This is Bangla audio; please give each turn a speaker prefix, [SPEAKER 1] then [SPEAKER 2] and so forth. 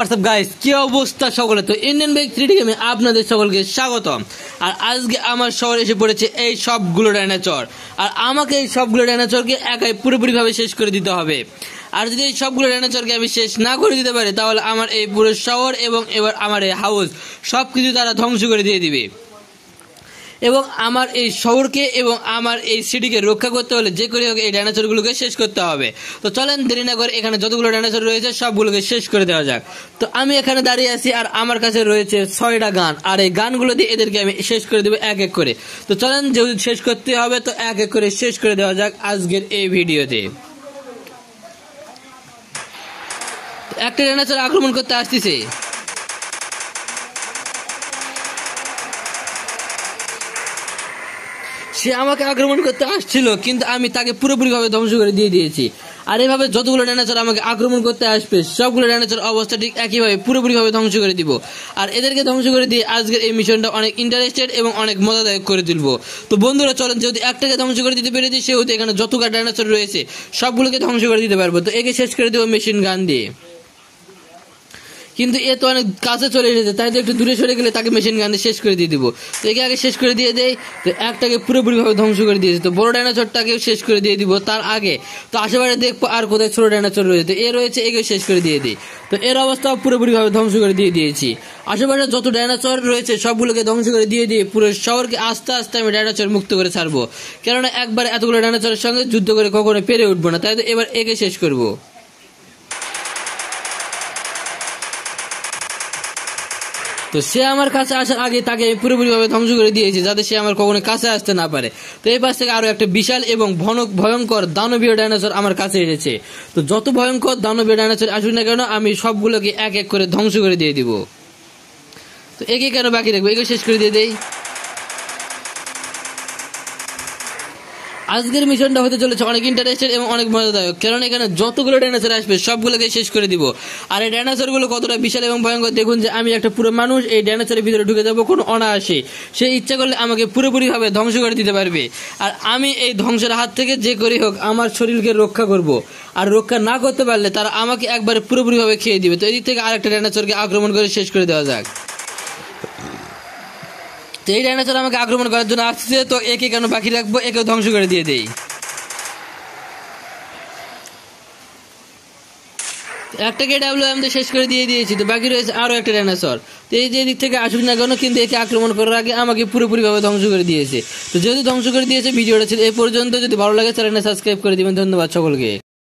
[SPEAKER 1] হোয়াটসঅ্যাপ গাইস, কি অবস্থা সকলে? তো ইন্ডিয়ান বাইক 3D গেমে আপনাদের সকলকে স্বাগতম। আর আজকে আমার শহরে এসে পড়েছে এই সবগুলো ডাইনোসর, আর আমাকে এই সবগুলো ডাইনোসরকে একাই পুরোপুরি ভাবে শেষ করে দিতে হবে। আর যদি এই সবগুলো ডাইনোসরকে আমি শেষ না করে দিতে পারি, তাহলে আমার এই পুরো শহর এবং এবার আমার এই হাউস সবকিছু তারা ধ্বংস করে দিয়ে দিবে। এবং আমার এই শহরকে এবং আমার এই সিটিকে রক্ষা করতে হলে যে করে হোক এই ডাইনোসরগুলোকে শেষ করতে হবে। তো চলেন দেরি না করে এখানে যতগুলো ডাইনোসর রয়েছে সবগুলোকে শেষ করে দেওয়া যাক। তো আমি এখানে দাঁড়িয়ে আছি আর আমার কাছে রয়েছে 6টা গান, আর এই গানগুলো দিয়ে এদেরকে আমি শেষ করে দেবো এক এক করে। তো চলেন যেহেতু শেষ করতে হবে, তো এক এক করে শেষ করে দেওয়া যাক আজকের এই ভিডিওতে। একটা ডাইনোসর আক্রমণ করতে আসতেছে। সে আমাকে আক্রমণ করতে আসছিল, কিন্তু আমি তাকে পুরোপুরিভাবে ধ্বংস করে দিয়ে দিয়েছি। আর এভাবে যতগুলো ডাইনোসর আমাকে আক্রমণ করতে আসবে সবগুলো ডাইনোসর অবস্থা ঠিক একইভাবে পুরোপুরিভাবে ধ্বংস করে দিব। আর এদেরকে ধ্বংস করে দিয়ে আজকের এই মিশনটা অনেক ইন্টারেস্টেড এবং অনেক মজাদায়ক করে তুলবো। তো বন্ধুরা চলেন, যেহেতু একটাকে ধ্বংস করে দিতে পেরেছি সেহেতু এখানে যতগুলো ডাইনোসর রয়েছে সবগুলোকে ধ্বংস করে দিতে পারবো। তো একে শেষ করে দেবো মেশিন গান দিয়ে। কিন্তু এ তো অনেক কাছে চলে এসেছে, তাই তো একটু দূরে সরে গেলে তাকে মেশিন গান দিয়ে শেষ করে দিয়ে দিব। তো একে আগে শেষ করে দিয়ে দেয়। তো একটাকে পুরোপুরিভাবে ধ্বংস করে দিয়েছে, তো বড় ডাইনোসরটাকেও শেষ করে দিয়ে দিব তার আগে। তো আশেপাশে দেখবো আর কোথায় ছোট ডাইনোসর রয়েছে, তো এ রয়েছে, একে শেষ করে দিয়ে দিই। তো এর অবস্থা পুরোপুরিভাবে ধ্বংস করে দিয়ে দিয়েছি। আশেপাশে যত ডাইনোসর রয়েছে সবগুলোকে ধ্বংস করে দিয়ে পুরো শহরকে আস্তে আস্তে আমি ডাইনোসর মুক্ত করে ছাড়বো। কেননা একবার এতগুলো ডাইনোসরের সঙ্গে যুদ্ধ করে কখনো পেরে উঠবো না, তাই তো এবার একে শেষ করবো। তো সে আমার কাছে আসার আগে তাকে পুরোপুরিভাবে ধ্বংস করে দিয়েছে, যাতে সে আমার কখনো কাছে আসতে না পারে। তো এই পাশ থেকে আরো একটা বিশাল এবং ভয়ঙ্কর দানবীয় ডাইনোসর আমার কাছে এসেছে। তো যত ভয়ঙ্কর দানবীয় ডাইনোসর আসুক না কেন, আমি সবগুলোকে এক এক করে ধ্বংস করে দিয়ে দিব। তো একে কেন বাকি রাখবো, একে শেষ করে দিয়ে দেই। আজকের মিশনটা হতে চলেছে অনেক ইন্টারেস্টেড এবং অনেক মজাদায়ক, কারণ এখানে যতগুলো ডাইনোসর আসবে সবগুলোকে শেষ করে দিব। আর এই ডাইনোসরগুলো কতটা বিশাল এবং ভয়ঙ্কর দেখুন, যে আমি একটা পুরো মানুষ এই ডাইনোসরের ভিতরে ঢুকে যাবো কোনো অনায়াসে। সে ইচ্ছা করলে আমাকে পুরোপুরিভাবে ধ্বংস করে দিতে পারবে। আর আমি এই ধ্বংসের হাত থেকে যে করে হোক আমার শরীরকে রক্ষা করব। আর রক্ষা না করতে পারলে তারা আমাকে একবারে পুরোপুরিভাবে খেয়ে দিবে। তো এদিক থেকে আরেকটা ডাইনোসরকে আক্রমণ করে শেষ করে দেওয়া যাক। তো এই ডাইনোসর আমাকে আক্রমণ করার জন্য আসছে, তো একে কেন বাকি রাখবো, একেও ধ্বংস করে দিয়ে দেই। একটাকে ডাব্লিউএম দিয়ে শেষ করে দিয়ে দিয়েছি, তো বাকি রয়েছে আরো একটা ডাইনোসর। তো এই যে দিক থেকে আসুক না কেন, কিন্তু একে আক্রমণ করার আগে আমাকে পুরোপুরিভাবে ধ্বংস করে দিয়েছে। তো যেহেতু ধ্বংস করে দিয়েছে, ভিডিওটা ছিল এই পর্যন্ত। যদি ভালো লাগে চ্যানেলটা সাবস্ক্রাইব করে দিবেন। ধন্যবাদ সকলকে।